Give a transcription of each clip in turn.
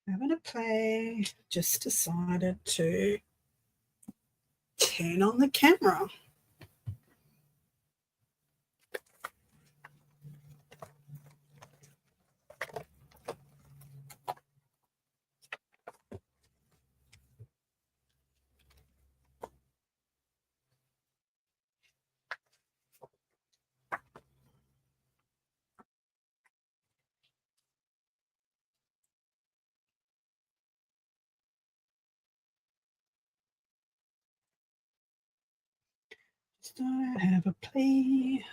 Having a play. Just decided to turn on the camera. Just have a play.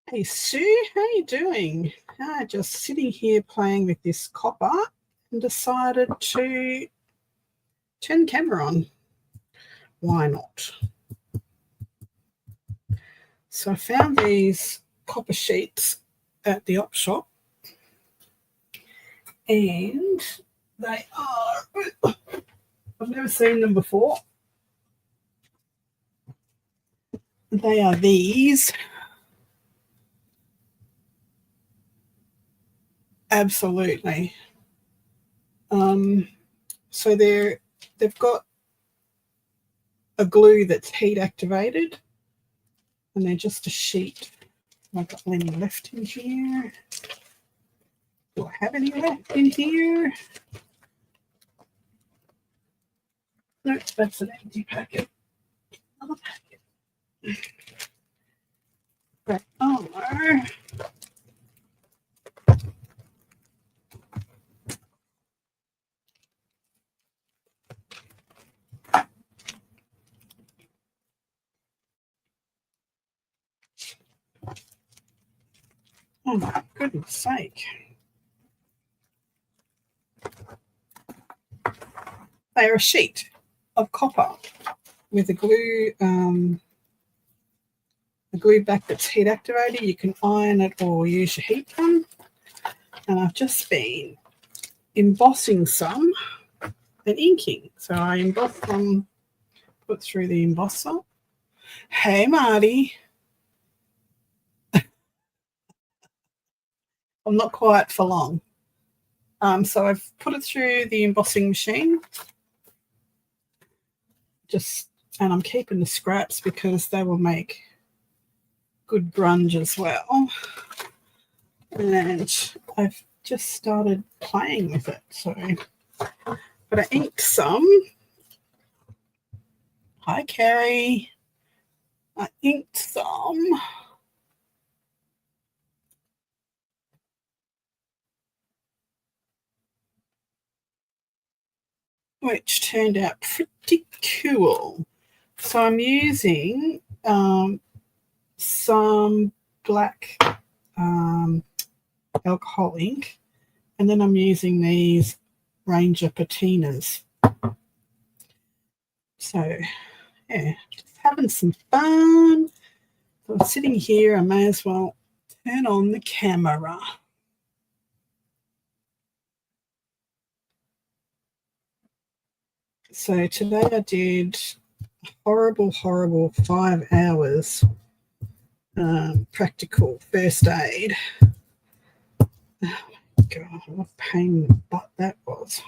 Hey Sue, how you doing? Just sitting here playing with this copper and decided to turn the camera on. Why not? So I found these copper sheets at the op shop and they are, I've never seen them before. They are these. Absolutely. So they've got a glue that's heat activated, and they're just a sheet. I've got any left in here. Do I have any left in here? No, that's an empty packet. Another packet. Right. Oh, oh my goodness sake. They are a sheet of copper with a glue back that's heat activated. You can iron it or use your heat gun. And I've just been embossing some and inking. So I emboss them, put through the embosser. Hey Marty. I'm not quiet for long. So I've put it through the embossing machine. And I'm keeping the scraps because they will make good grunge as well. And I've just started playing with it. But I inked some. Hi, Carrie. I inked some. Which turned out pretty cool. So I'm using some black alcohol ink, and then I'm using these Ranger patinas. So, yeah, just having some fun. So I'm sitting here, I may as well turn on the camera. So today I did horrible 5 hours practical first aid. Oh my God, what a pain in the butt that was.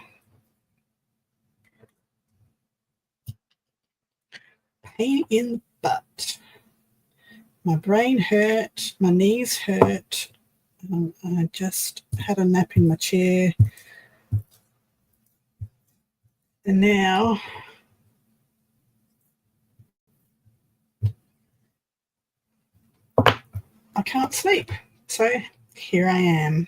Pain in the butt. My brain hurt, my knees hurt. I just had a nap in my chair. And now I can't sleep. So here I am.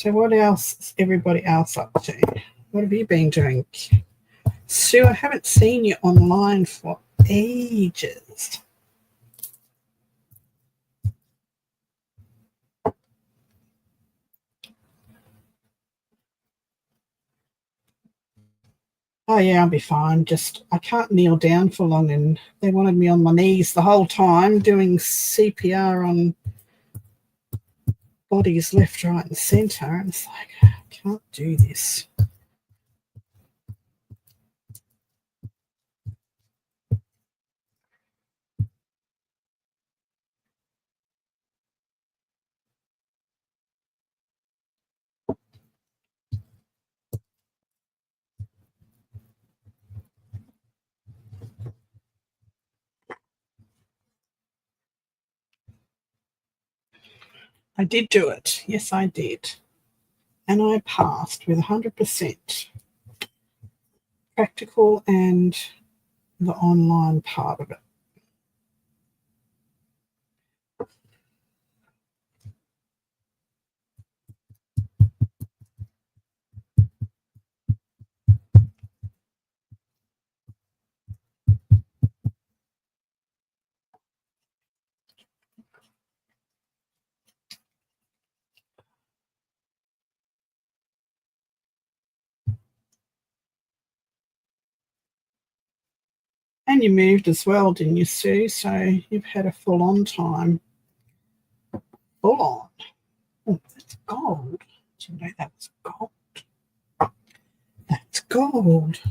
So what else is everybody else up to? What have you been doing? Sue, I haven't seen you online for ages. Oh yeah, I'll be fine. Just I can't kneel down for long, and they wanted me on my knees the whole time doing CPR on bodies left, right, and centre. And it's like I can't do this. I did do it. Yes, I did. And I passed with 100% practical and the online part of it. And you moved as well, didn't you, Sue? So you've had a full-on time. Full on. Oh, that's gold. Did you know that was gold? That's gold.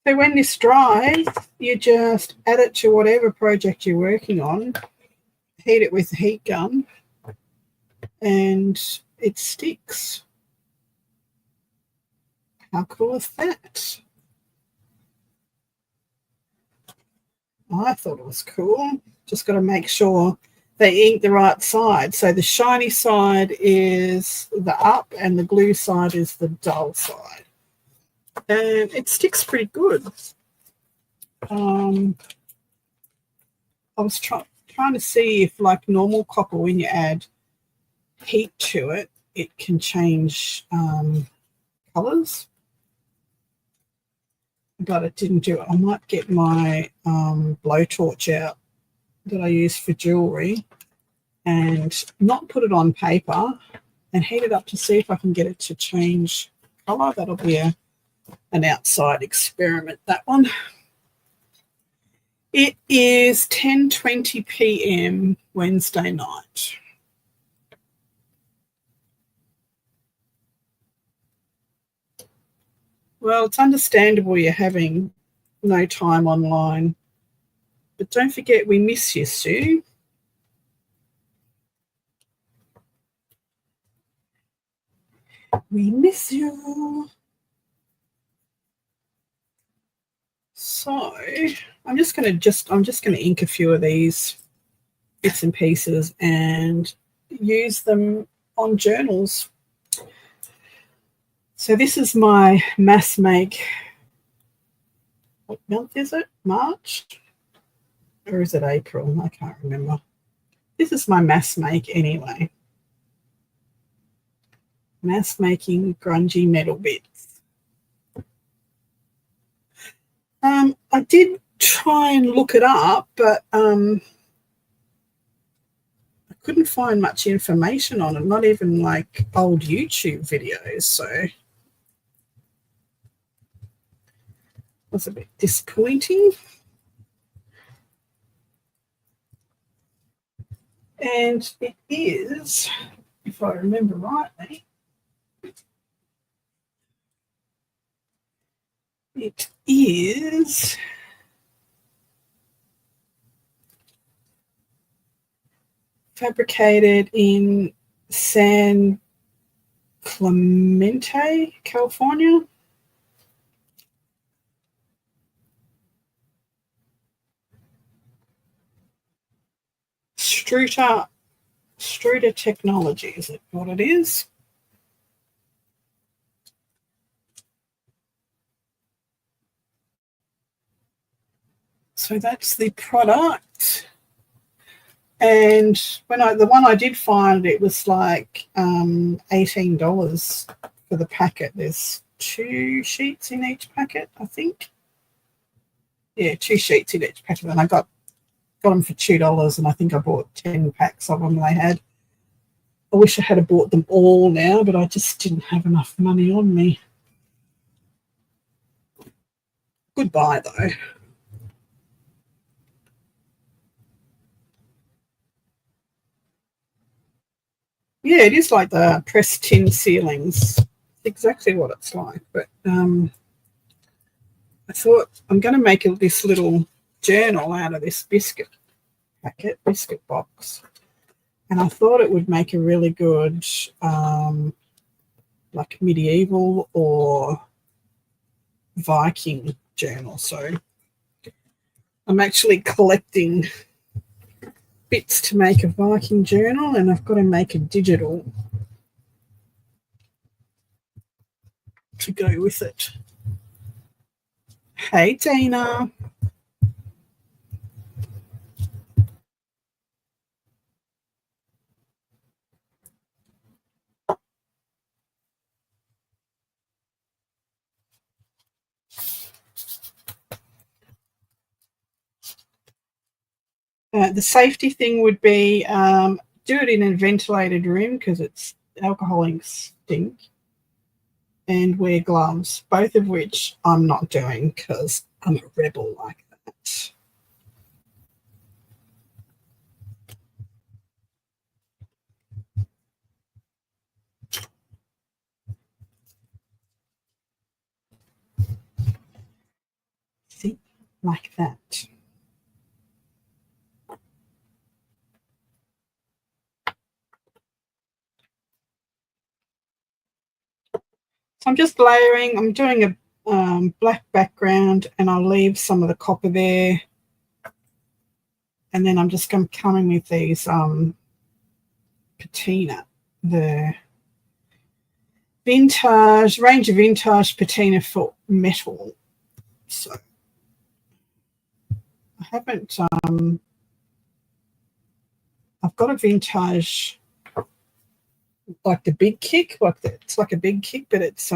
So when this dries, you just add it to whatever project you're working on, heat it with a heat gun, and it sticks. How cool is that? I thought it was cool. Just got to make sure they ink the right side. So the shiny side is the up and the glue side is the dull side. And it sticks pretty good. I was trying to see if, like normal copper, when you add heat to it, it can change colours. But it didn't do it. I might get my blowtorch out that I use for jewellery and not put it on paper and heat it up to see if I can get it to change colour. That'll be an outside experiment, that one. It is 10:20 p.m. Wednesday night. Well, it's understandable you're having no time online. But don't forget, we miss you, Sue. We miss you. So I'm just gonna ink a few of these bits and pieces and use them on journals. So this is my mass make. What month is it? March? Or is it April? I can't remember. This is my mass make anyway. Mass making grungy metal bits. I did try and look it up, but I couldn't find much information on it, not even like old YouTube videos. So it was a bit disappointing. And it is, if I remember rightly, it is fabricated in San Clemente, California. Strutter Struder Technology, is it what it is? So that's the product. And the one I did find, it was like $18 for the packet. There's 2 sheets in each packet, I think. Yeah, 2 sheets in each packet. And I got them for $2, and I think I bought 10 packs of them they had. I wish I had bought them all now, but I just didn't have enough money on me. Good buy, though. Yeah, it is like the pressed tin ceilings. Exactly what it's like. But I thought I'm going to make this little journal out of this biscuit box. And I thought it would make a really good like medieval or Viking journal. So I'm actually collecting bits to make a Viking journal, and I've got to make a digital to go with it. Hey, Dana. The safety thing would be do it in a ventilated room because it's alcohol ink stink, and wear gloves, both of which I'm not doing because I'm a rebel like that. See, like that. So I'm just layering. I'm doing a black background, and I'll leave some of the copper there. And then I'm just going to come in with these patina, the range of vintage patina for metal. So I haven't. I've got a vintage, like the big kick, it's like a big kick, but it's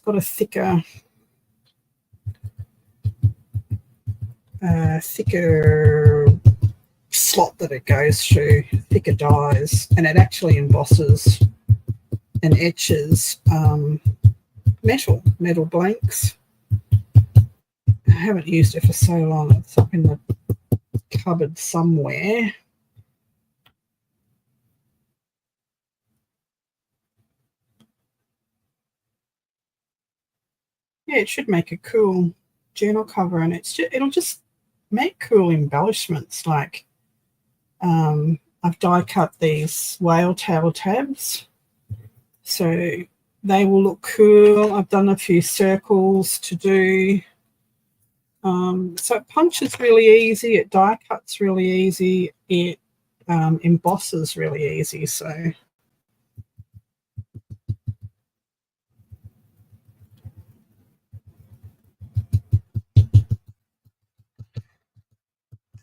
got a thicker slot that it goes through, thicker dies, and it actually embosses and etches metal blanks. I haven't used it for so long. It's up in the cupboard somewhere. Yeah, it should make a cool journal cover, and it'll just make cool embellishments. Like I've die cut these whale tail tabs, so they will look cool. I've done a few circles to do. So it punches really easy, it die cuts really easy, it embosses really easy. So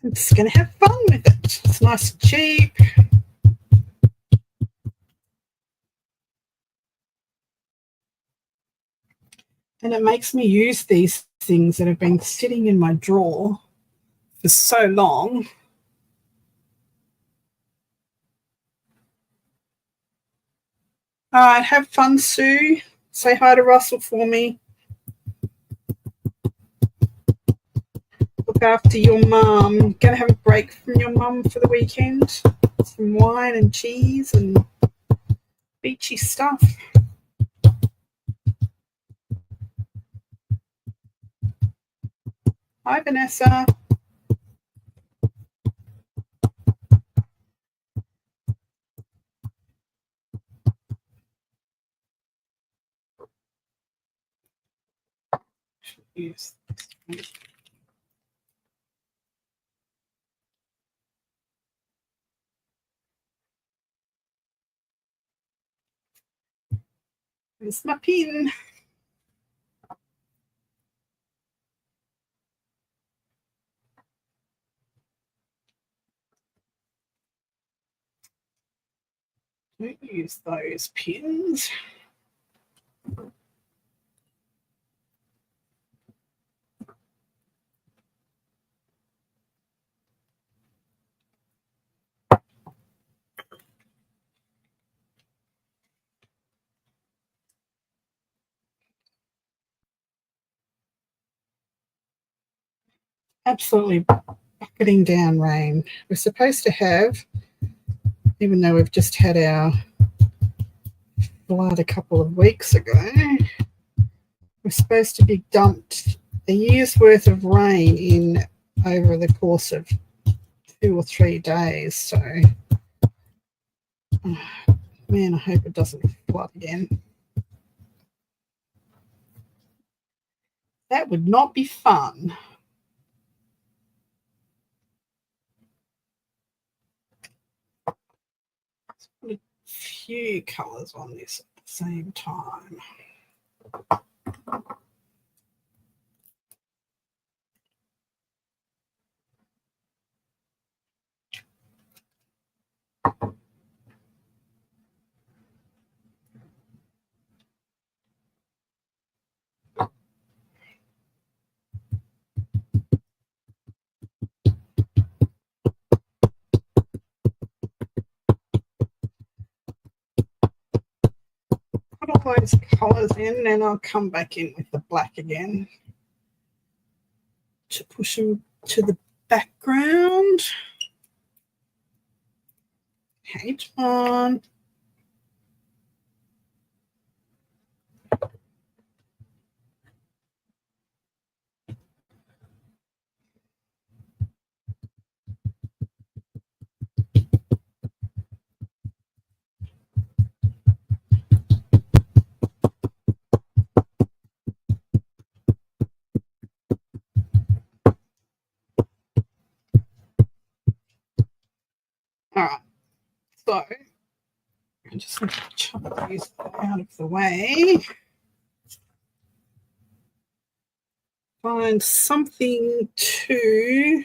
I'm just going to have fun with it. It's nice and cheap. And it makes me use these things that have been sitting in my drawer for so long. All right, have fun, Sue. Say hi to Russell for me. Look after your mum. Gonna have a break from your mum for the weekend. Some wine and cheese and beachy stuff. Hi, Vanessa. Use this. There's my pin. Don't use those pins. Absolutely bucketing down rain. We're supposed to have, even though we've just had our flood a couple of weeks ago, we're supposed to be dumped a year's worth of rain in over the course of 2 or 3 days. So, man, I hope it doesn't flood again. That would not be fun. A few colours on this at the same time. Put all those colours in, and I'll come back in with the black again to push them to the background. Okay, on. All right, so I'm just going to chop these out of the way. Find something to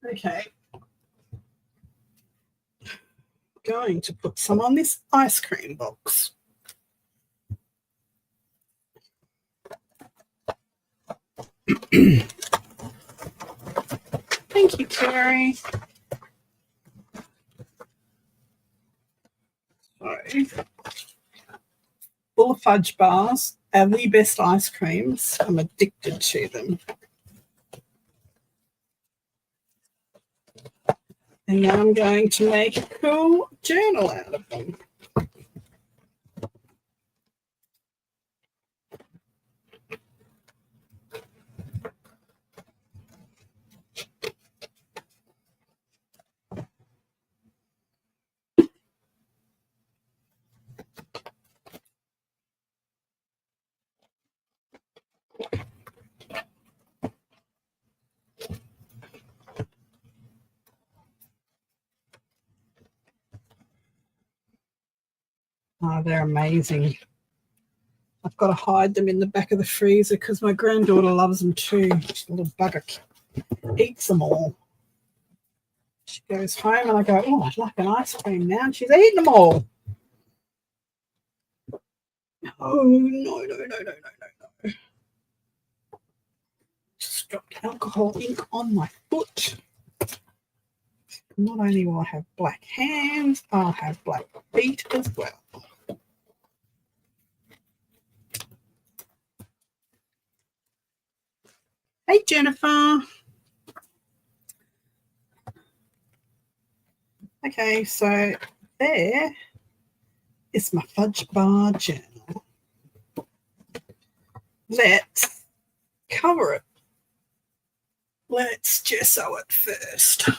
okay. Going to put some on this ice cream box. Thank you, Terry. So, full of fudge bars are the best ice creams. I'm addicted to them. And now I'm going to make a cool journal out of them. Oh, they're amazing. I've got to hide them in the back of the freezer because my granddaughter loves them too. She's a little bugger, eats them all. She goes home and I go, oh, I'd like an ice cream now. And she's eating them all. Oh, no. Just dropped alcohol ink on my foot. Not only will I have black hands, I'll have black feet as well. Hey, Jennifer. Okay, so there is my fudge bar journal. Let's cover it. Let's gesso it first.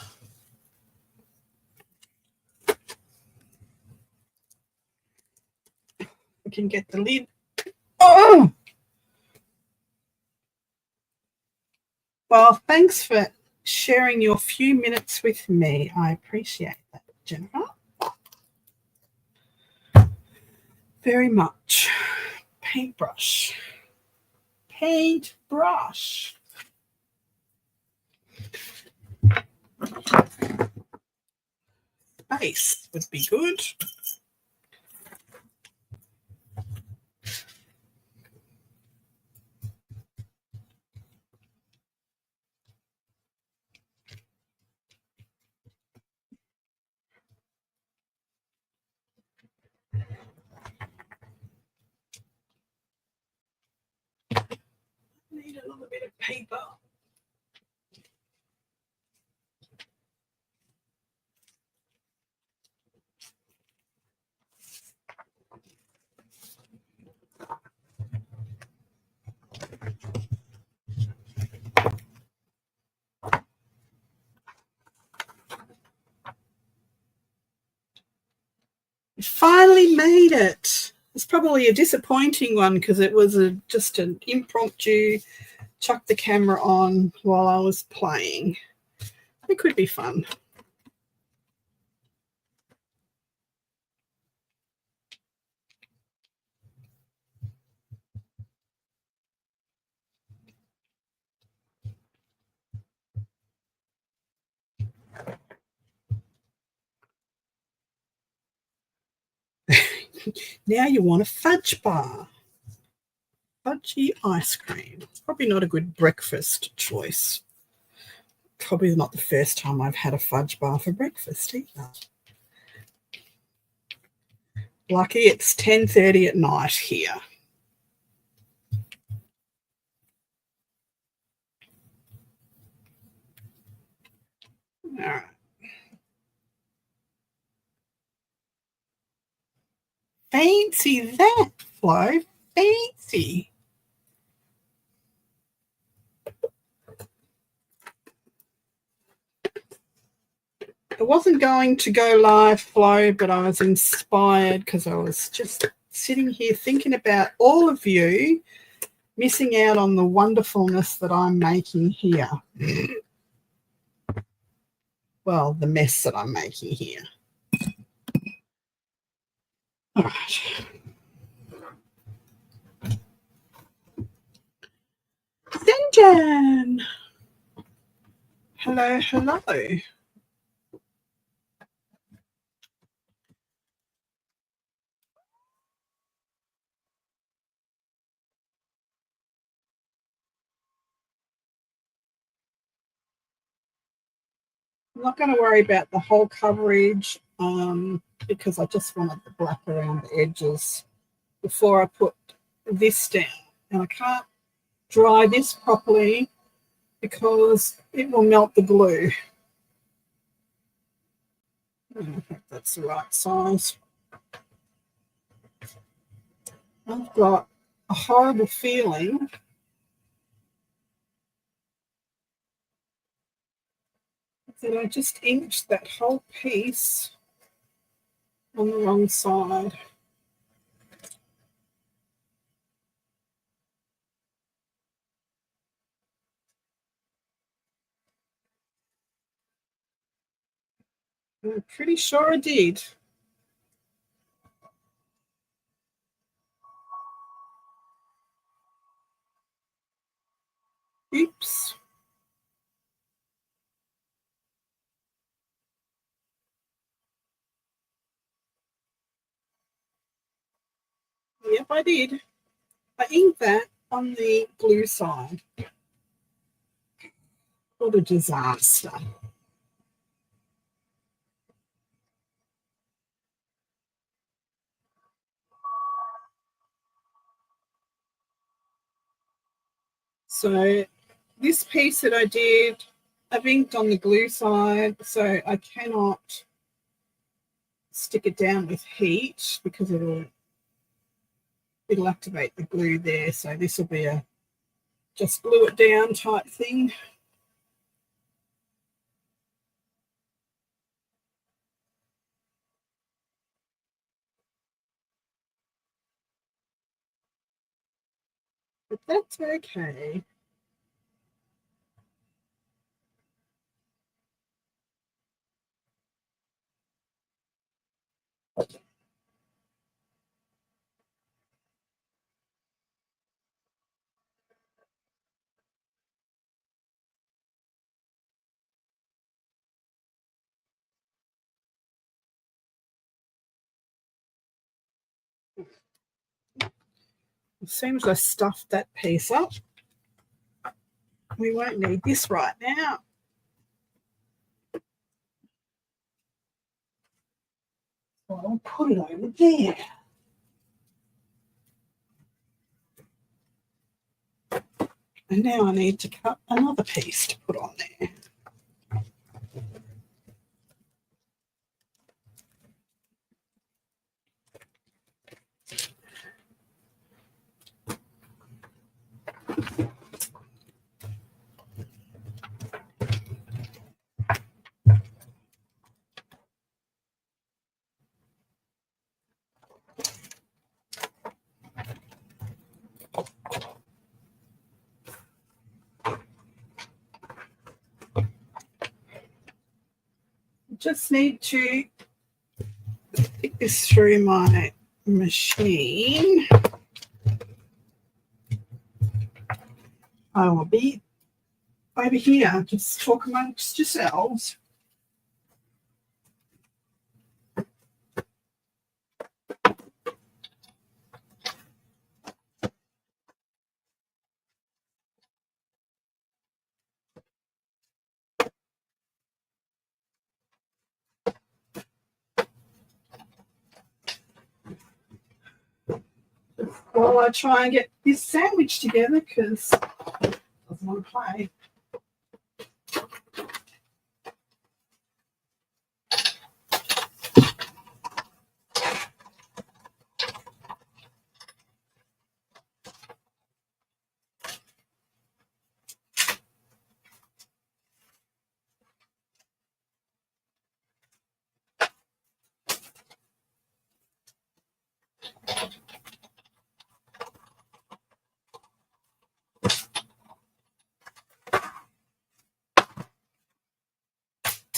We can get the lid. Oh! Well, thanks for sharing your few minutes with me. I appreciate that, Jennifer. Very much. Paintbrush. Paintbrush. Base would be good. Need a little bit of paper. We finally made it. It's probably a disappointing one because it was just an impromptu chuck the camera on while I was playing. It could be fun. Now you want a fudge bar. Fudgy ice cream. Probably not a good breakfast choice. Probably not the first time I've had a fudge bar for breakfast either. Lucky it's 10:30 at night here. All right. Fancy that, Flo. Fancy. I wasn't going to go live, Flo, but I was inspired because I was just sitting here thinking about all of you missing out on the wonderfulness that I'm making here. Well, the mess that I'm making here. All right. Zenjan. Hello, hello. I'm not going to worry about the whole coverage because I just wanted the black around the edges before I put this down. And I can't dry this properly because it will melt the glue. I don't think that's the right size. I've got a horrible feeling that I just inked that whole piece on the wrong side. I'm pretty sure I did. Oops. Yep, I did. I inked that on the glue side. What a disaster. So this piece that I did, I've inked on the glue side, so I cannot stick it down with heat because it'll activate the glue there. So this will be a just glue it down type thing. But that's okay. As soon as I stuff that piece up, we won't need this right now. So I'll put it over there. And now I need to cut another piece to put on there. Just need to stick this through my machine. I will be over here. Just talk amongst yourselves. While I try and get this sandwich together because it doesn't want to play.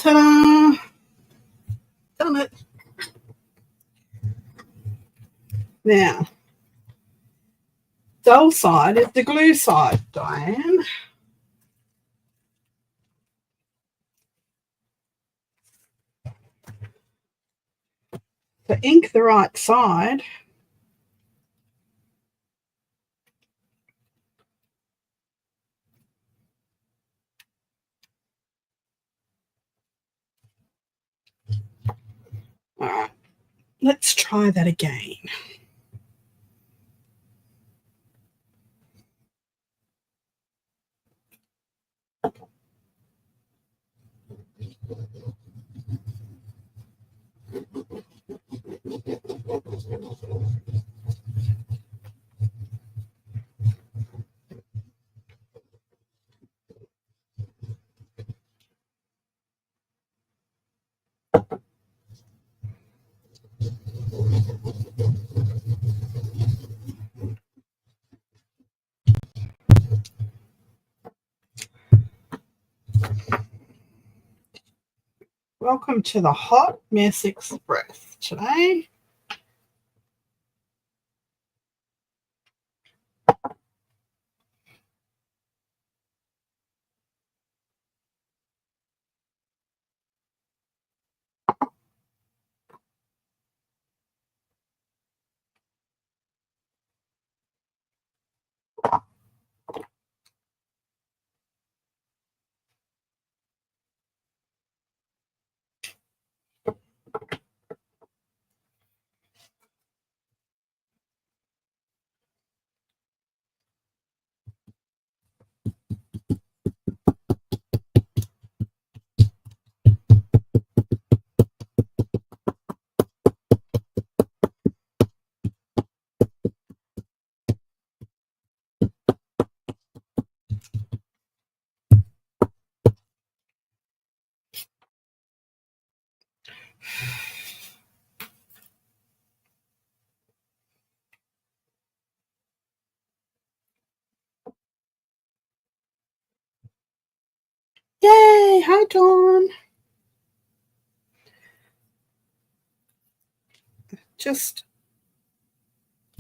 Ta-da! Done it. Now, dull side is the glue side, Diane. To ink the right side, all right, let's try that again. Welcome to the Hot Mess Express today. Yay! Hi, Dawn. Just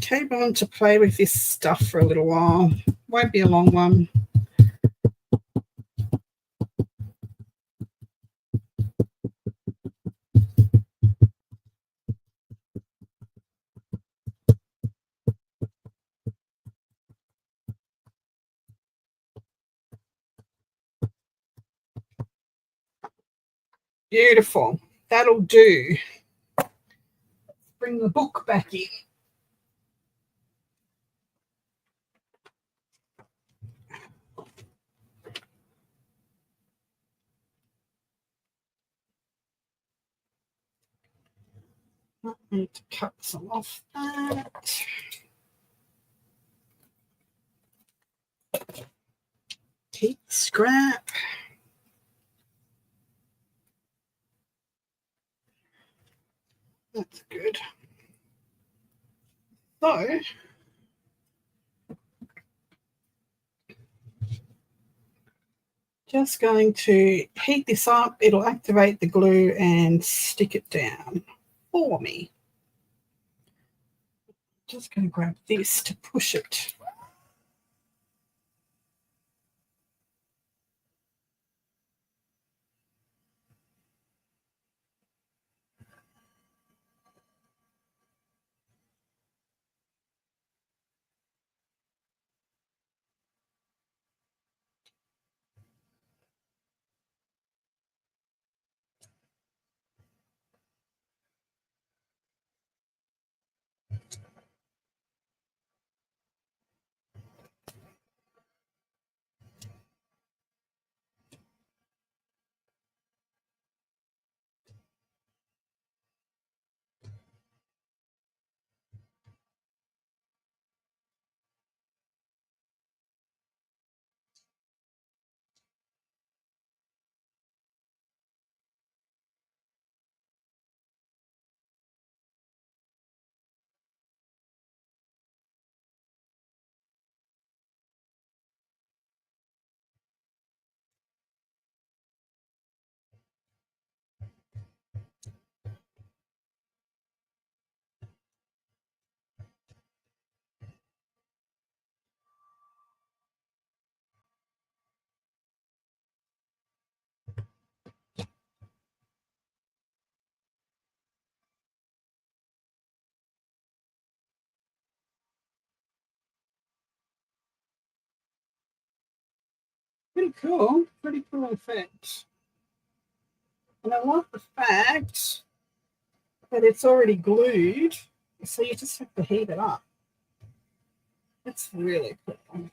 keep on to play with this stuff for a little while. Won't be a long one. Beautiful. That'll do. Bring the book back in. I need to cut some off that. Keep the scrap. That's good. So, just going to heat this up. It'll activate the glue and stick it down for me. Just going to grab this to push it. Pretty cool effect. And I love the fact that it's already glued, so you just have to heat it up. It's really cool.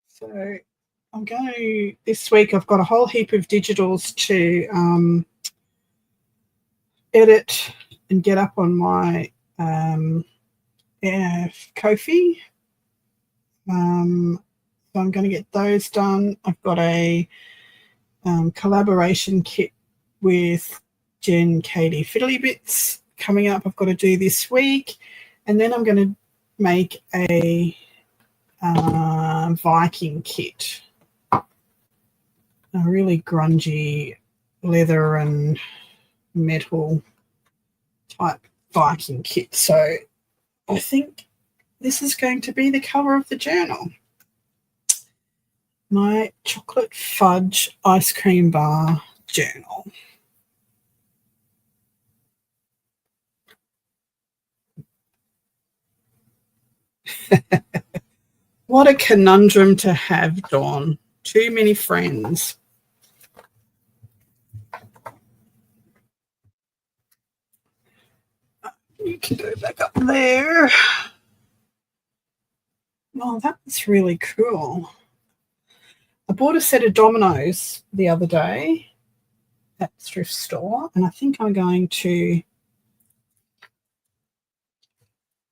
So I'm going to, this week I've got a whole heap of digitals to edit and get up on my Ko-fi. So I'm going to get those done. I've got a collaboration kit with Jen Katie Fiddly Bits coming up. I've got to do this week. And then I'm going to make a Viking kit. A really grungy leather and metal type Viking kit. So I think this is going to be the cover of the journal. My chocolate fudge ice cream bar journal. What a conundrum to have, Dawn. Too many friends. You can go back up there. Oh, that's really cool. I bought a set of dominoes the other day at the thrift store, and I think I'm going to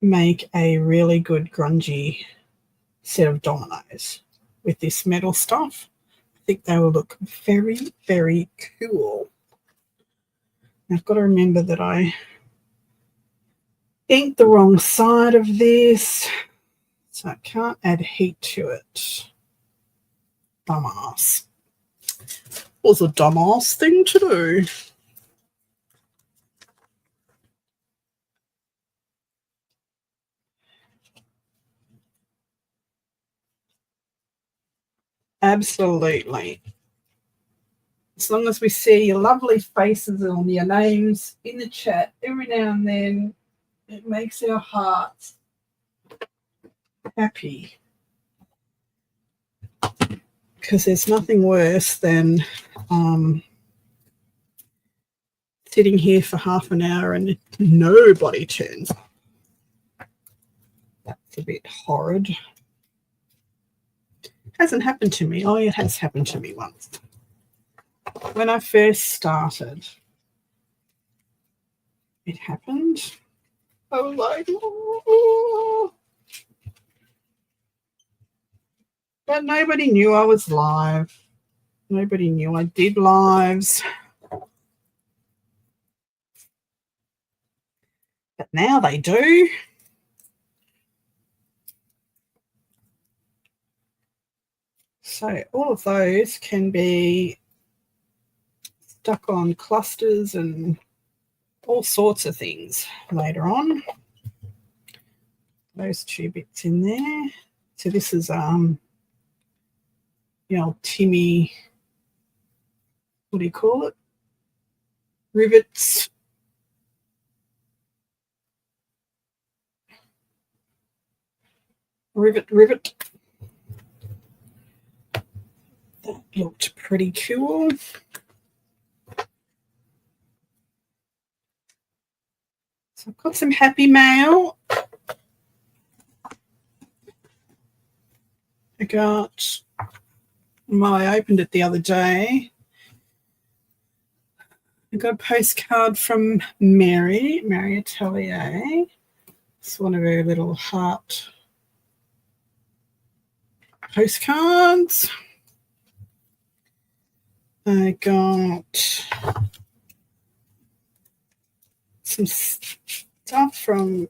make a really good grungy set of dominoes with this metal stuff. I think they will look very, very cool. I've got to remember that I inked the wrong side of this, so I can't add heat to it. Dumbass. Was a dumbass thing to do. Absolutely. As long as we see your lovely faces and your names in the chat every now and then, it makes our hearts happy. Because there's nothing worse than sitting here for half an hour and nobody turns up. That's a bit horrid. Hasn't happened to me. Oh, it has happened to me once. When I first started, it happened. I was like, oh. But nobody knew I was live. Nobody knew I did lives. But now they do. So all of those can be stuck on clusters and all sorts of things later on. Those two bits in there. So this is the old Timmy, what do you call it? Rivets. Rivet. That looked pretty cool. So I've got some happy mail. I opened it the other day. I got a postcard from Mary Atelier. It's one of her little heart postcards. I got some stuff from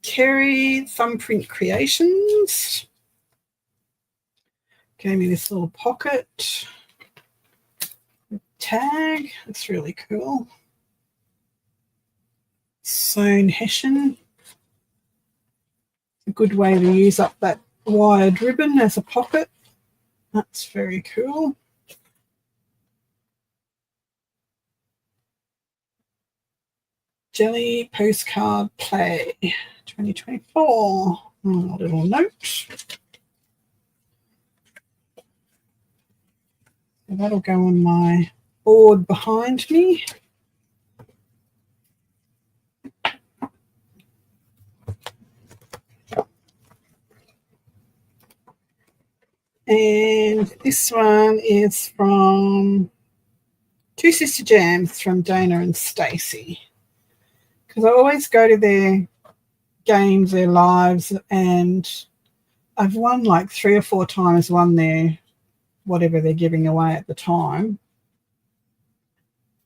Kerry Thumbprint Creations. Gave me this little pocket tag. That's really cool. Sewn Hessian. A good way to use up that wired ribbon as a pocket. That's very cool. Jelly Postcard Play 2024. A little note. So that'll go on my board behind me. And this one is from Two Sister Jams from Dana and Stacey. Because I always go to their games, their lives, and I've won like 3 or 4 times, won their whatever they're giving away at the time.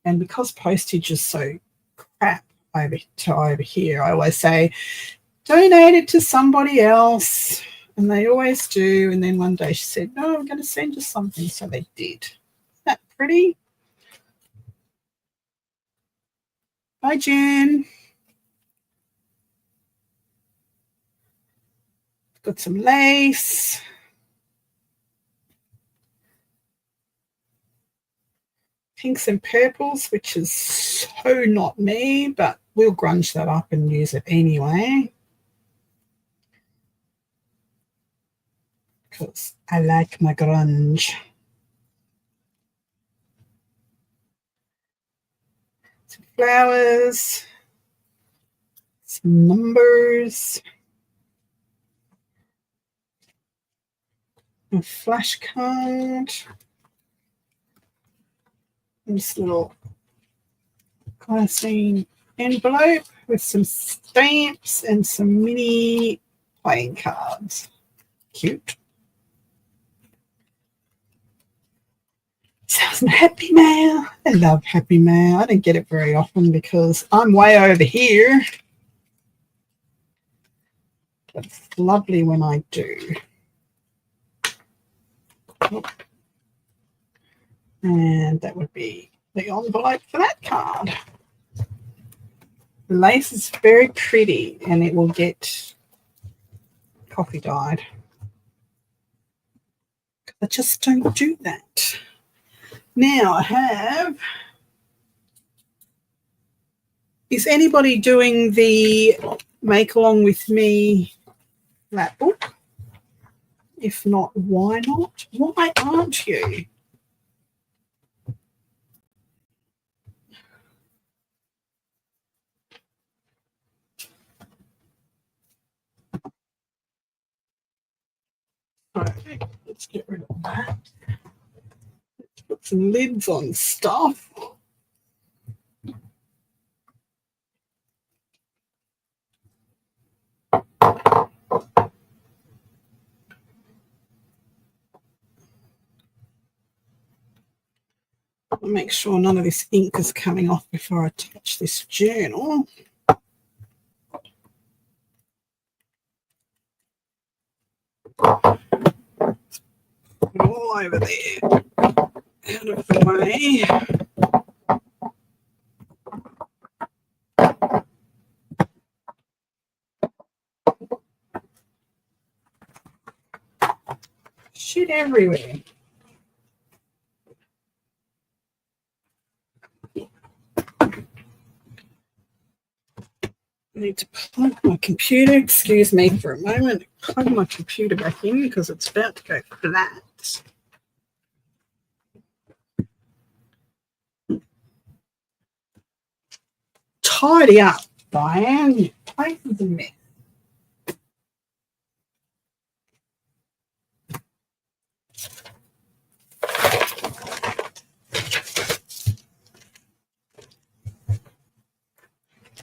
And because postage is so crap over here, I always say, donate it to somebody else. And they always do. And then one day she said, no, I'm going to send you something. So they did. Isn't that pretty? Bye, Jen. Got some lace. Pinks and purples, which is so not me, but we'll grunge that up and use it anyway. Because I like my grunge. Some flowers. Some numbers. A flashcard. This little glassine envelope with some stamps and some mini playing cards. Cute. Some happy mail. I love happy mail. I don't get it very often because I'm way over here. But it's lovely when I do. And that would be the envelope for that card. The lace is very pretty and it will get coffee dyed. I just don't do that. Now I have, is anybody doing the Make Along With Me lap book? If not, why not? Why aren't you? Okay, let's get rid of that. Let's put some lids on stuff. I'll make sure none of this ink is coming off before I touch this journal. Put it all over there, out of the way. Shit everywhere. I need to plug my computer. Excuse me for a moment. Plug my computer back in because it's about to go flat. Tidy up, Diane. Your place is a mess.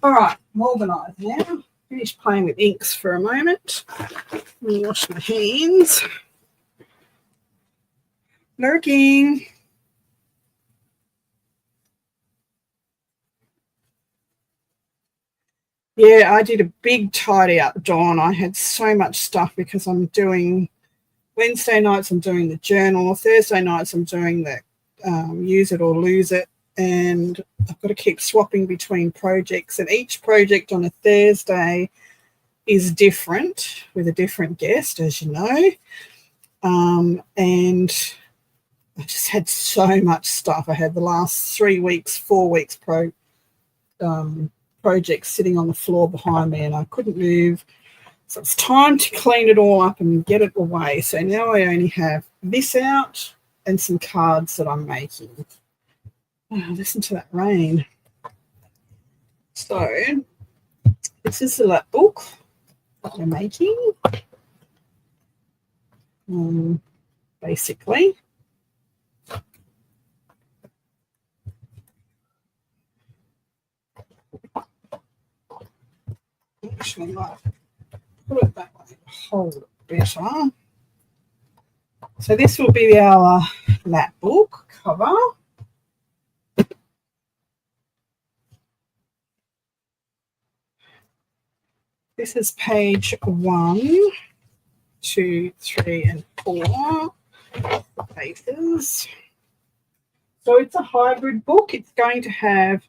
All right, I'm organised now. Finished playing with inks for a moment. Let me wash my hands. Lurking. Yeah, I did a big tidy up, Dawn. I had so much stuff because I'm doing Wednesday nights, I'm doing the journal. Thursday nights, I'm doing the use it or lose it. And I've got to keep swapping between projects. And each project on a Thursday is different with a different guest, as you know. And I just had so much stuff. I had the last 3 weeks, 4 weeks projects sitting on the floor behind me and I couldn't move. So it's time to clean it all up and get it away. So now I only have this out and some cards that I'm making. Oh, listen to that rain. So this is the lap book that we're making. Basically. Actually, I'll put it that way, hold it better. So this will be our lap book cover. This is page 1, 2, 3, and 4 pages. So it's a hybrid book. It's going to have,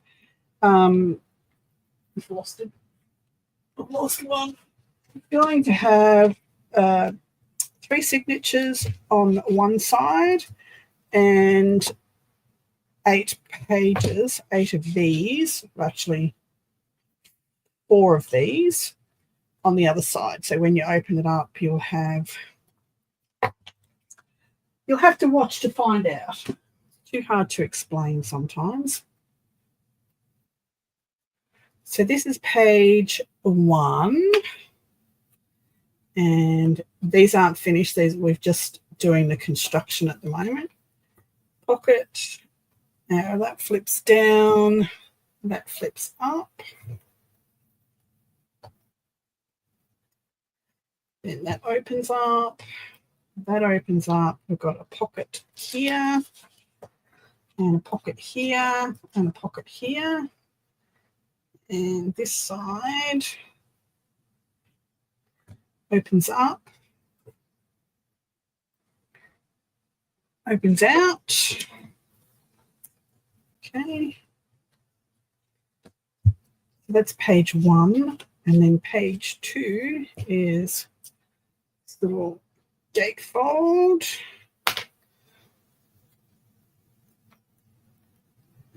I've lost it. I've lost one. It's going to have 3 signatures on one side and 8 pages, 8 of these, actually 4 of these on the other side. So when you open it up, you'll have to watch to find out. It's too hard to explain sometimes. So this is page 1. And these aren't finished. We're just doing the construction at the moment. Pocket. Now that flips down. That flips up. Then that opens up. That opens up. We've got a pocket here. And a pocket here. And a pocket here. And this side opens up. Opens out. Okay. So that's page 1. And then page 2 is this little gatefold.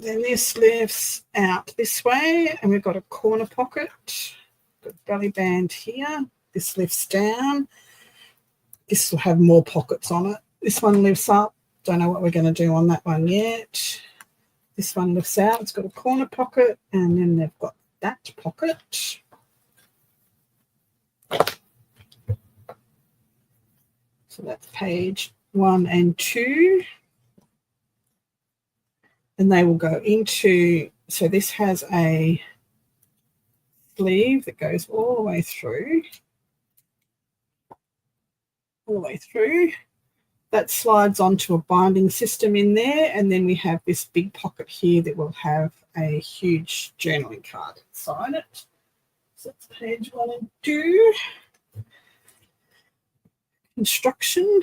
Then this lifts out this way, and we've got a corner pocket. Got a belly band here. This lifts down. This will have more pockets on it. This one lifts up. Don't know what we're going to do on that one yet. This one lifts out. It's got a corner pocket, and then they've got that pocket. So that's page 1 and 2. And they will go into, so this has a sleeve that goes all the way through. All the way through. That slides onto a binding system in there, and then we have this big pocket here that will have a huge journaling card inside it. So that's page 1 and 2. Construction.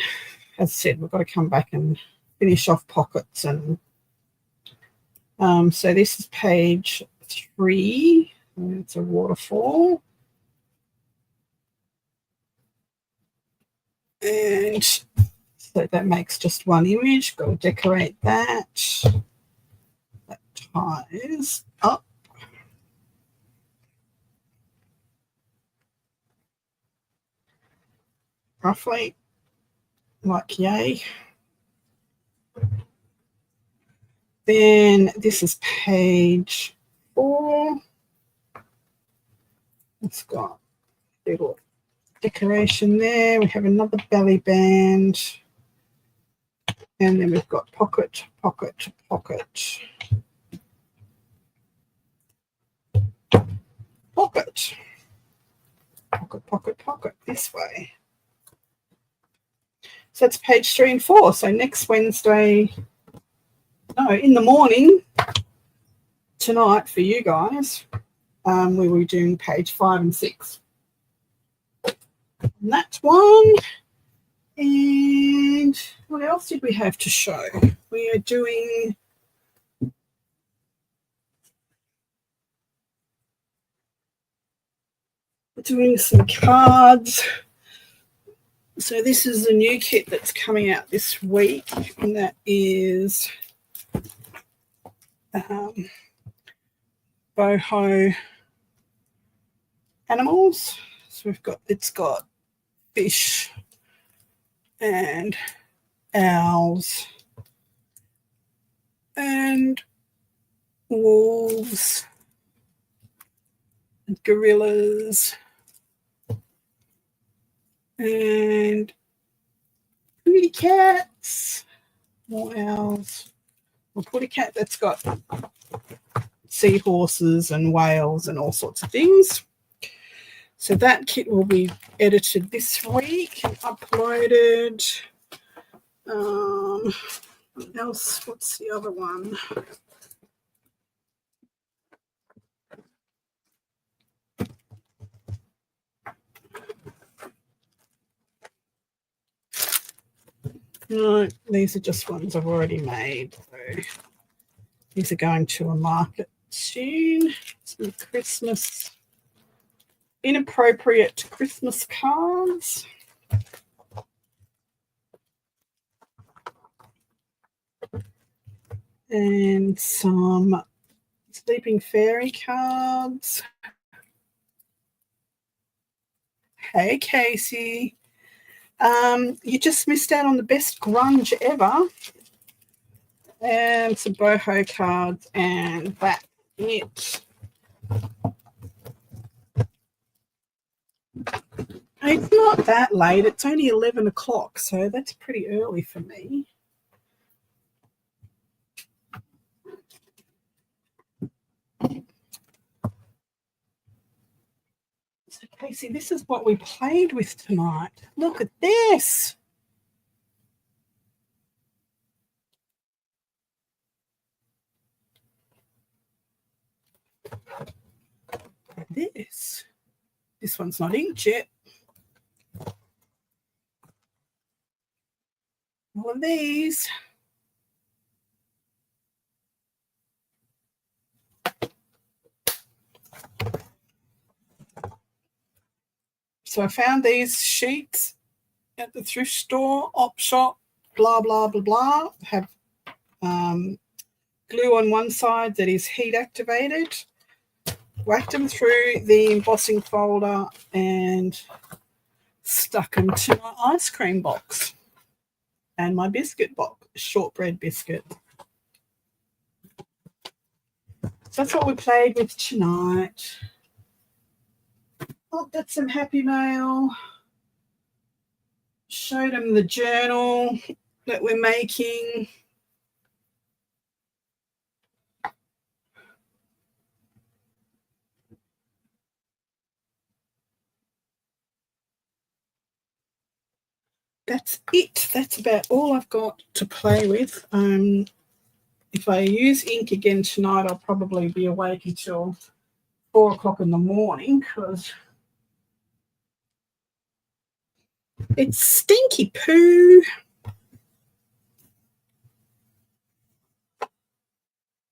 As I said, we've got to come back and finish off pockets. And so this is page 3. It's a waterfall. And so that makes just one image. Got to decorate that. That ties up. Roughly, like yay. Then this is page 4. It's got a little decoration there. We have another belly band. And then we've got pocket, pocket, pocket. Pocket. Pocket, pocket, pocket, this way. So that's page 3 and 4. So next Wednesday, no, in the morning, tonight for you guys, we will be doing page 5 and 6. And that's one. And what else did we have to show? We are doing some cards. So this is a new kit that's coming out this week, and that is boho animals. So it's got fish and owls and wolves and gorillas and pretty cats, more owls, a pretty cat that's got seahorses and whales and all sorts of things. So that kit will be edited this week and uploaded. What else? What's the other one? No, these are just ones I've already made. So these are going to a market soon. Some Christmas, inappropriate Christmas cards. And some Sleeping Fairy cards. Hey, Casey. You just missed out on the best grunge ever. And some boho cards, and that's it. It's not that late. It's only 11 o'clock, so that's pretty early for me. So, Casey, this is what we played with tonight. Look at this. This one's not inked yet. All of these. So I found these sheets at the thrift store, op shop, blah, blah, blah, blah. Have glue on one side that is heat activated. Whacked them through the embossing folder and stuck them to my ice cream box and my biscuit box, shortbread biscuit. So that's what we played with tonight. Looked at some Happy Mail. Showed them the journal that we're making. That's it. That's about all I've got to play with. If I use ink again tonight, I'll probably be awake until 4 o'clock in the morning because it's stinky poo.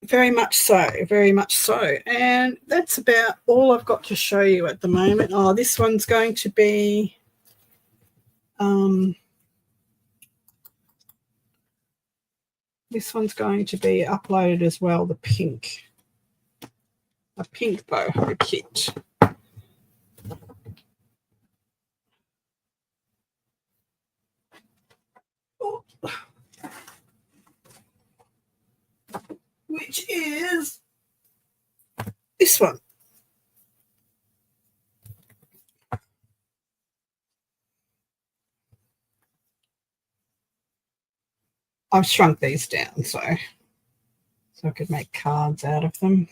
Very much so, very much so. And that's about all I've got to show you at the moment. Oh, this one's going to be uploaded as well, the pink. A pink boho kit. Which is this one. I've shrunk these down so I could make cards out of them.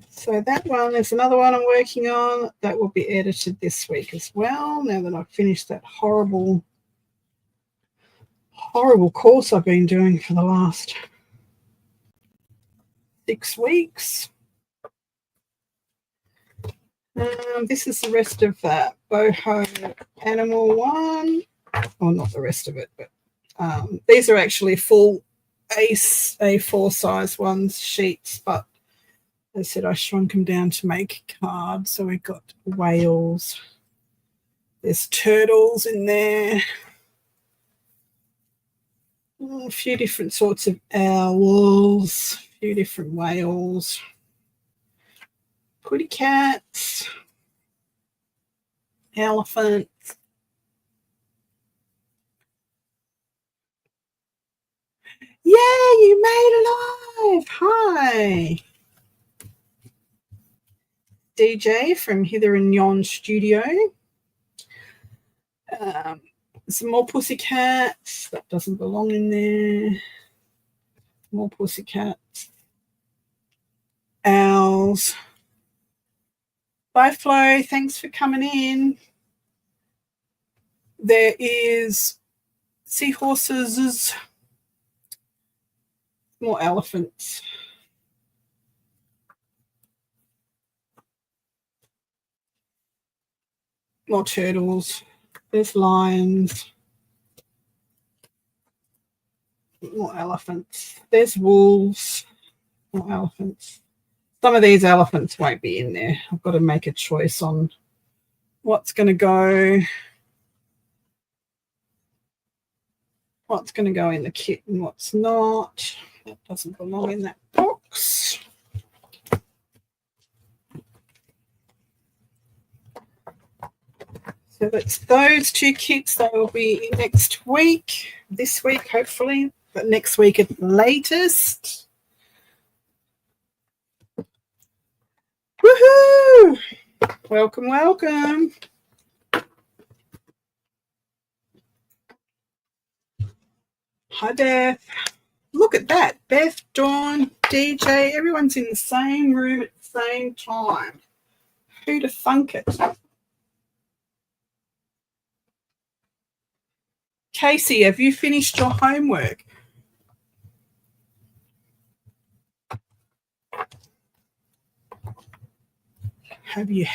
So that one is another one I'm working on. That will be edited this week as well, now that I've finished that horrible course I've been doing for the last 6 weeks. This is the rest of that boho animal one. Well, not the rest of it, but these are actually full A4 size ones, sheets, but as I said, I shrunk them down to make cards. So we've got whales. There's turtles in there. A few different sorts of owls. A few different whales. Putty cats. Elephants. Yay, you made it live. Hi. DJ from Hither and Yon Studio. Some more pussycats. That doesn't belong in there. More pussycats. Owls. Bye, Flo. Thanks for coming in. There is seahorses. More elephants. More turtles. There's lions. More elephants. There's wolves. More elephants. Some of these elephants won't be in there. I've got to make a choice on what's going to go. What's going to go in the kit and what's not. That doesn't belong in that box. So that's those 2 kits. They will be next week. This week, hopefully, but next week at the latest. Woohoo! Welcome, welcome. Hi, Beth. Look at that. Beth, Dawn, DJ, everyone's in the same room at the same time. Who'd have thunk it? Casey, have you finished your homework? Have you?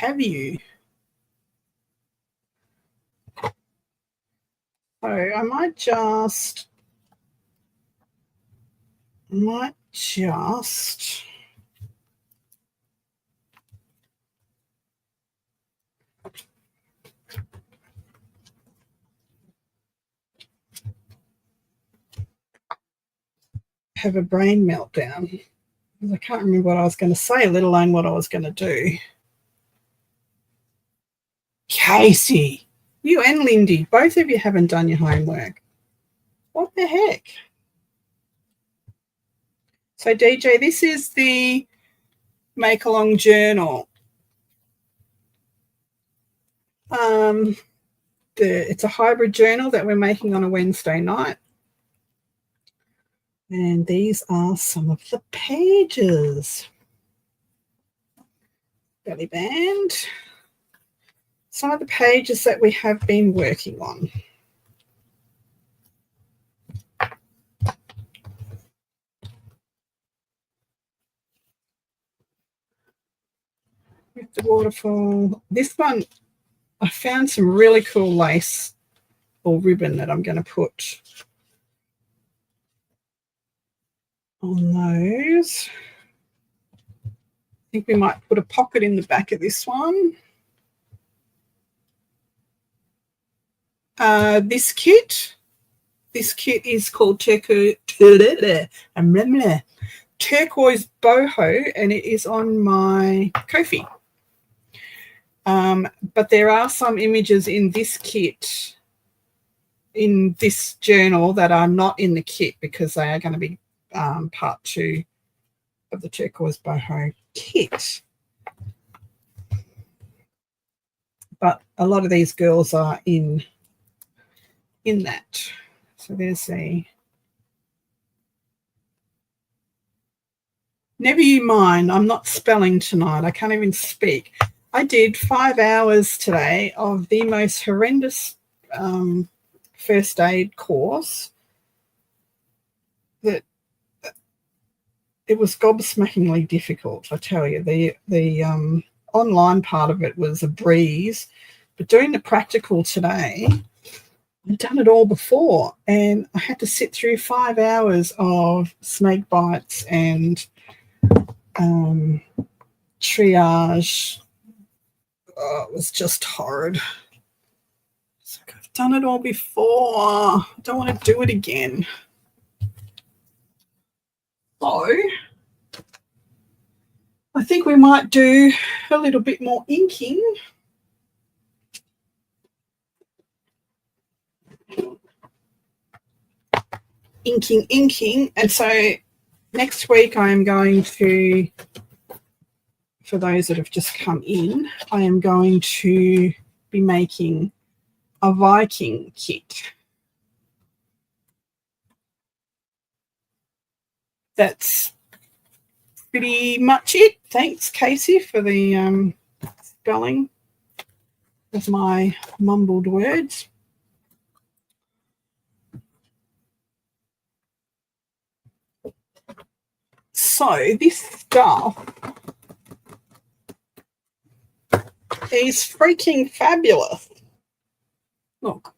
So I might just might just have a brain meltdown because I can't remember what I was going to say, let alone what I was going to do. Casey, you and Lindy, both of you haven't done your homework. What the heck? So, DJ, this is the Make Along Journal. It's a hybrid journal that we're making on a Wednesday night. And these are some of the pages. Belly band. Some of the pages that we have been working on. With the waterfall. This one, I found some really cool lace or ribbon that I'm going to put on those. I think we might put a pocket in the back of this one. This kit is called Turquoise Boho, and it is on my Ko-fi. But there are some images in this kit, in this journal, that are not in the kit because they are going to be part 2 of the Turquoise Boho kit. But a lot of these girls are in that. So there's a... Never you mind, I'm not spelling tonight. I can't even speak. I did 5 hours today of the most horrendous first aid course that it was gobsmackingly difficult, I tell you. The online part of it was a breeze, but doing the practical today, I've done it all before, and I had to sit through 5 hours of snake bites and triage. Oh, it was just horrid. It's like, I've done it all before. I don't want to do it again. So I think we might do a little bit more inking. Inking. And so next week I am going to, for those that have just come in, I am going to be making a Viking kit. That's pretty much it. Thanks, Casey, for the spelling of my mumbled words. So this stuff is freaking fabulous. Look.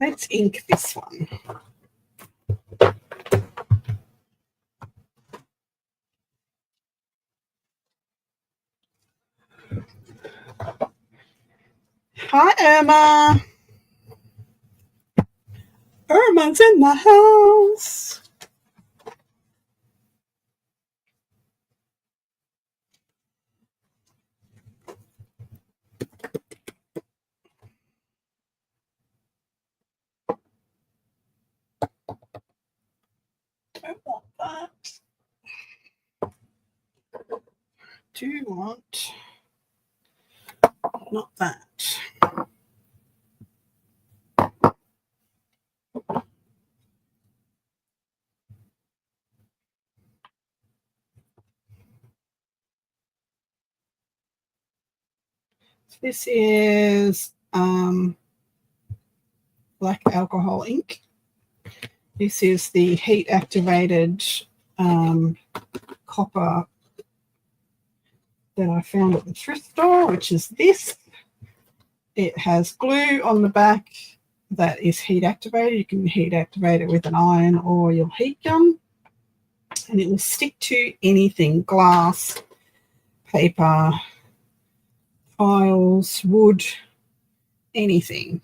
Let's ink this one. Hi, Irma. Irma's in the house. I want that. Do you want not that? This is black alcohol ink. This is the heat activated copper that I found at the thrift store, which is this. It has glue on the back that is heat activated. You can heat activate it with an iron or your heat gun, and it will stick to anything: glass, paper, tiles, wood, anything.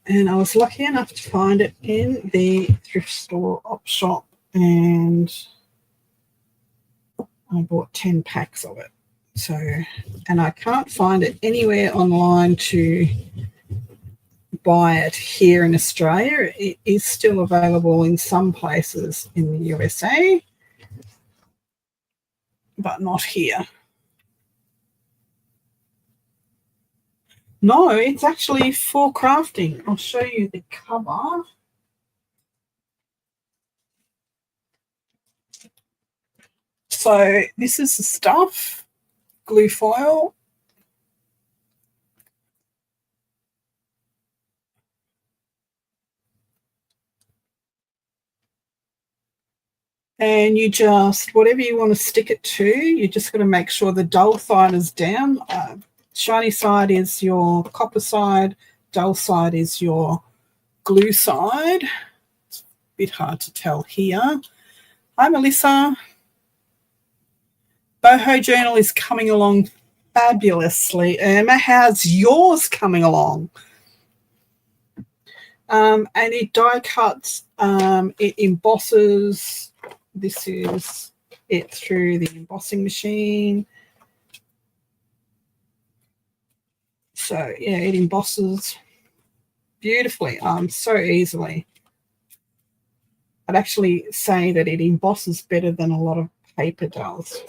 And I was lucky enough to find it in the thrift store op shop, and I bought 10 packs of it. So, and I can't find it anywhere online to buy it here in Australia. It is still available in some places in the USA, but not here. No, it's actually for crafting. I'll show you the cover. So this is the stuff, glue foil. And you just, whatever you want to stick it to, you just got to make sure the dull side is down. Shiny side is your copper side, dull side is your glue side. It's a bit hard to tell here. Hi, Melissa. Boho Journal is coming along fabulously. Irma, how's yours coming along? And it die cuts, it embosses. This is it through the embossing machine. So yeah, it embosses beautifully, so easily. I'd actually say that it embosses better than a lot of paper does.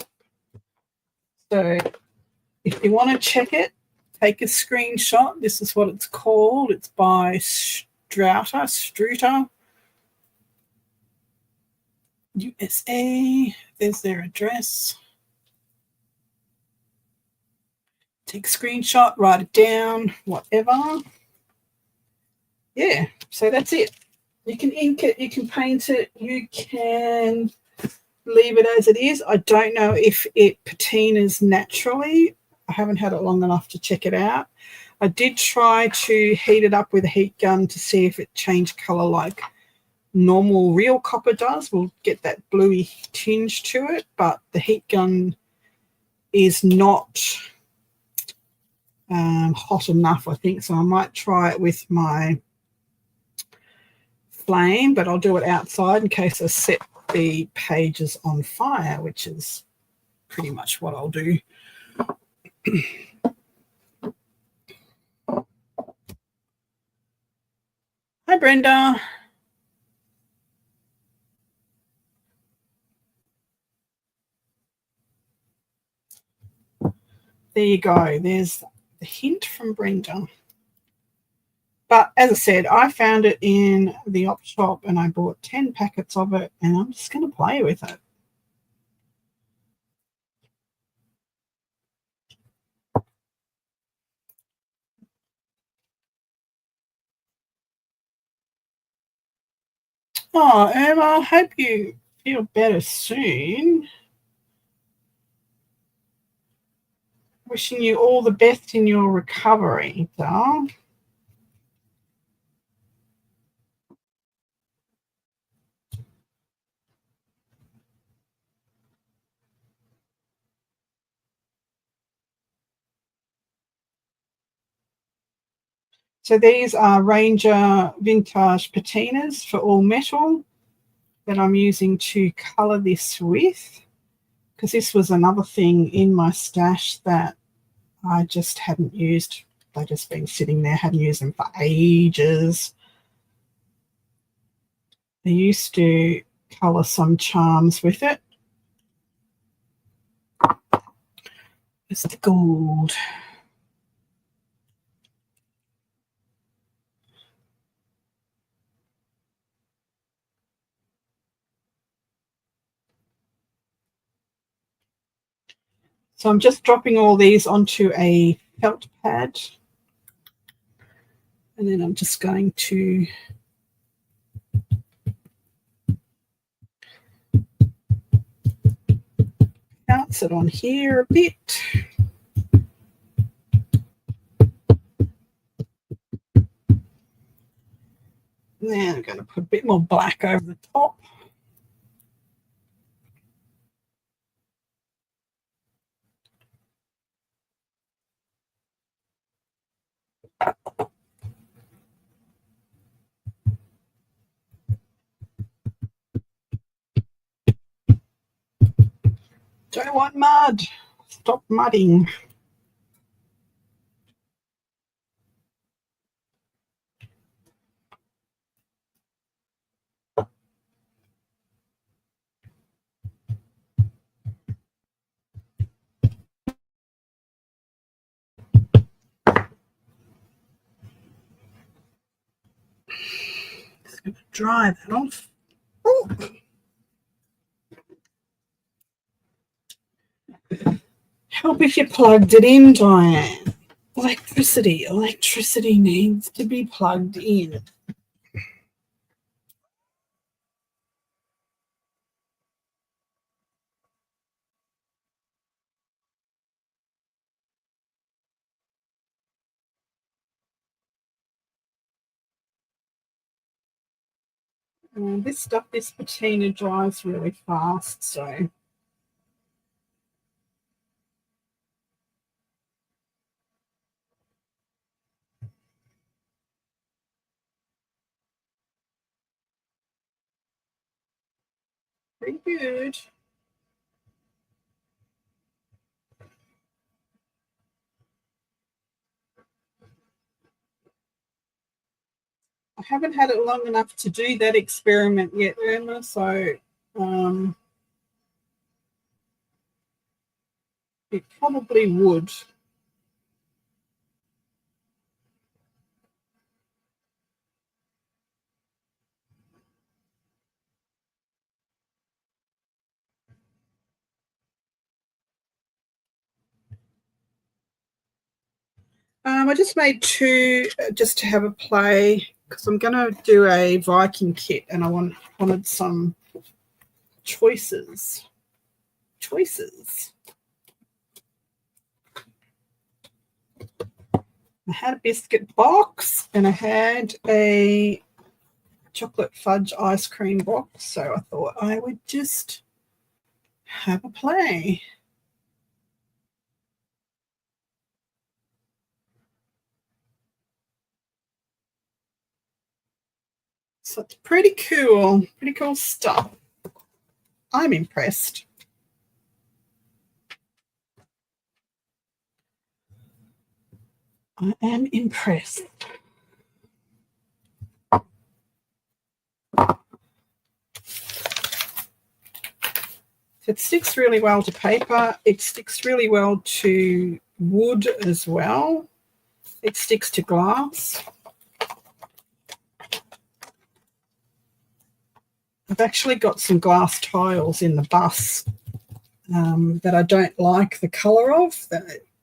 So if you want to check it, take a screenshot. This is what it's called. It's by Struter, USA. There's their address. Take a screenshot, write it down, whatever. Yeah, so that's it. You can ink it, you can paint it, you can leave it as it is. I don't know if it patinas naturally. I haven't had it long enough to check it out. I did try to heat it up with a heat gun to see if it changed colour like normal real copper does. We'll get that bluey tinge to it, but the heat gun is not hot enough, I think. So I might try it with my flame, but I'll do it outside in case I set the pages on fire, which is pretty much what I'll do. Hi, Brenda. There you go. There's the hint from Brenda. But as I said, I found it in the op shop and I bought 10 packets of it, and I'm just going to play with it. Oh, Emma, I hope you feel better soon. Wishing you all the best in your recovery, doll. So these are Ranger Vintage patinas for all metal that I'm using to colour this with, because this was another thing in my stash that I just hadn't used. They've just been sitting there, hadn't used them for ages. I used to colour some charms with it. It's the gold. So I'm just dropping all these onto a felt pad. And then I'm just going to bounce it on here a bit. Then I'm going to put a bit more black over the top. Don't want mud. Stop mudding. Just going to dry that off. Ooh. Help if you plugged it in, Diane. Electricity needs to be plugged in. This patina dries really fast, so pretty good. I haven't had it long enough to do that experiment yet, Irma, so it probably would. I just made two just to have a play because I'm going to do a Viking kit and I wanted some choices. I had a biscuit box and I had a chocolate fudge ice cream box, so I thought I would just have a play. So it's pretty cool stuff. I'm impressed. I am impressed. It sticks really well to paper. It sticks really well to wood as well. It sticks to glass. I've actually got some glass tiles in the bus that I don't like the colour of.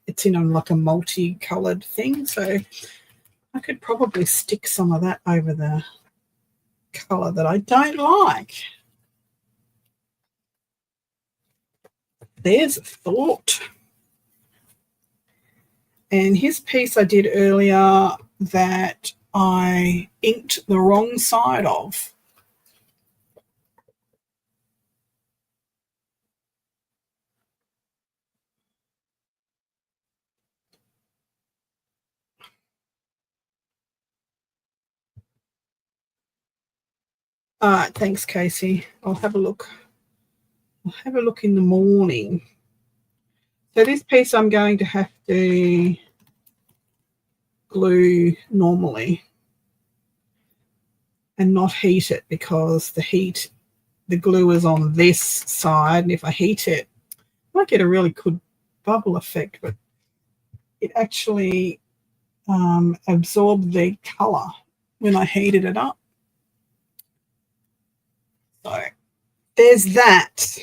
It's in like a multi-coloured thing, so I could probably stick some of that over the colour that I don't like. There's a thought. And his piece I did earlier that I inked the wrong side of. All right, thanks, Casey. I'll have a look. I'll have a look in the morning. So this piece I'm going to have to glue normally and not heat it because the glue is on this side, and if I heat it, I might get a really good bubble effect, but it actually absorbed the colour when I heated it up. So there's that.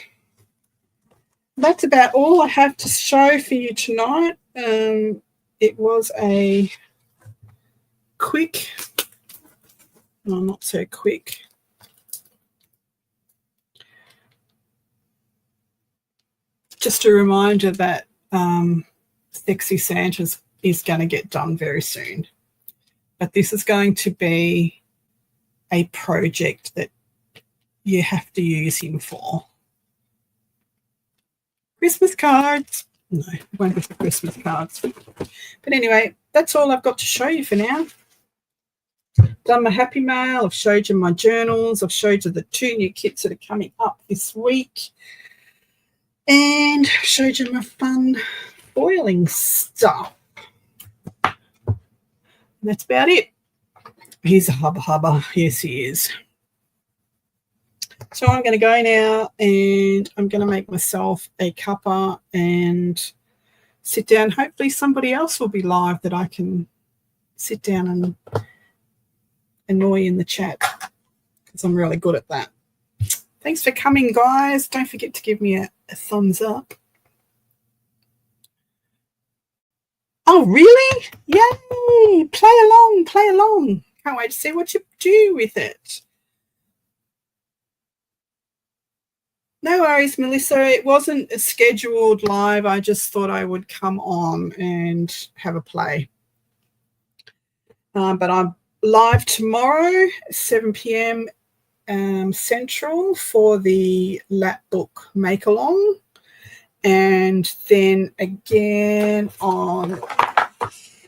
that's about all I have to show for you tonight. It was a quick, well, not so quick. Just a reminder that Sexy Santas is going to get done very soon. But this is going to be a project that you have to use him for. Christmas cards. No, it won't be for Christmas cards. But anyway, that's all I've got to show you for now. Done my Happy Mail. I've showed you my journals. I've showed you the 2 new kits that are coming up this week. And I've showed you my fun foiling stuff. And that's about it. He's a hubba hubba. Yes, he is. So I'm going to go now and I'm going to make myself a cuppa and sit down. Hopefully somebody else will be live that I can sit down and annoy in the chat, because I'm really good at that. Thanks for coming, guys. Don't forget to give me a thumbs up. Oh, really? Yay! Play along, play along. Can't wait to see what you do with it. No worries, Melissa. It wasn't a scheduled live. I just thought I would come on and have a play. But I'm live tomorrow, 7 p.m. Central for the Lapbook Make-Along. And then again on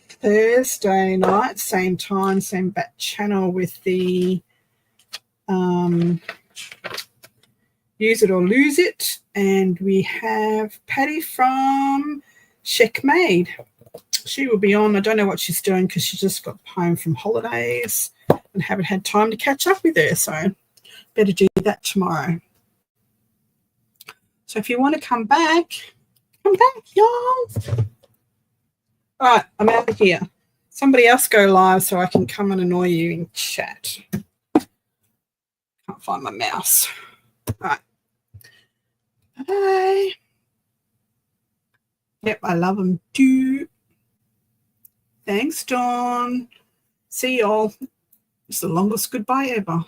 Thursday night, same time, same back channel with the Use It or Lose It. And we have Patty from Checkmate. She will be on. I don't know what she's doing because she just got home from holidays and haven't had time to catch up with her. So better do that tomorrow. So if you want to come back, y'all. All right, I'm out of here. Somebody else go live so I can come and annoy you in chat. Can't find my mouse. All right. Bye. Yep, I love them too. Thanks, Dawn. See y'all. It's the longest goodbye ever.